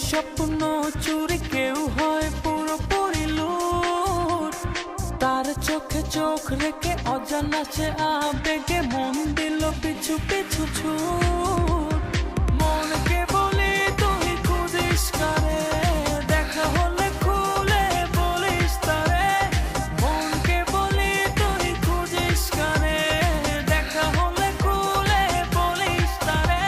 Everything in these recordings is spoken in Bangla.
স্বপ্ন চুরি, কেউ হয় পুরোপুরি লুট। তার চোখে চোখ রেখে অজানা সে আবেগে মন দিল পিছু পিছু ছুট। মনকে বলি তুই খুঁজিস কারে, দেখা হলে খুলে বলিস তারে। মনকে বলি তুই খুঁজিস কারে, দেখা হলে খুলে বলিস তারে।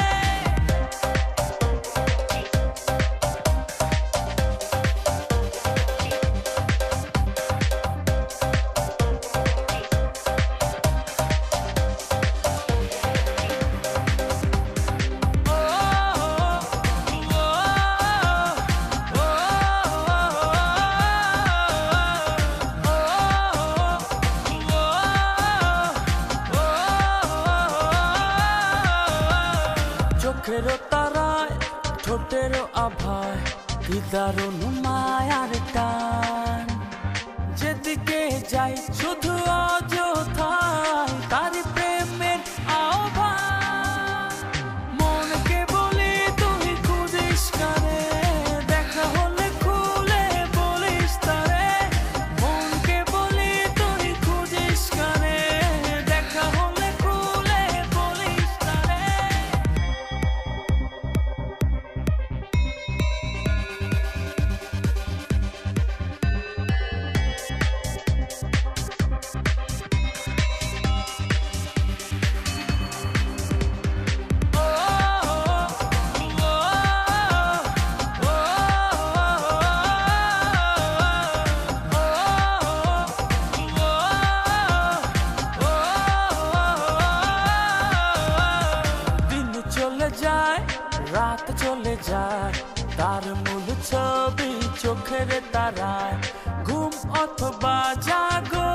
চোখেরও তারায় ঠোঁটেরও আভায় কি দারুণ মায়ার টান। যেদিকে যাই শুধু অযথায় তারি প্রেমের আহ্বান। মনকে বলি তুই খুঁজিস কারে, দেখা হলে খুলে বলিস তারে। মনকে বলি তুই খুঁজিস কারে, দেখা হলে খুলে বলিস তারে। চলে যায় রাত চলে যায়, তার মূল ছবি চোখের তারায়। ঘুম অথবা জাগো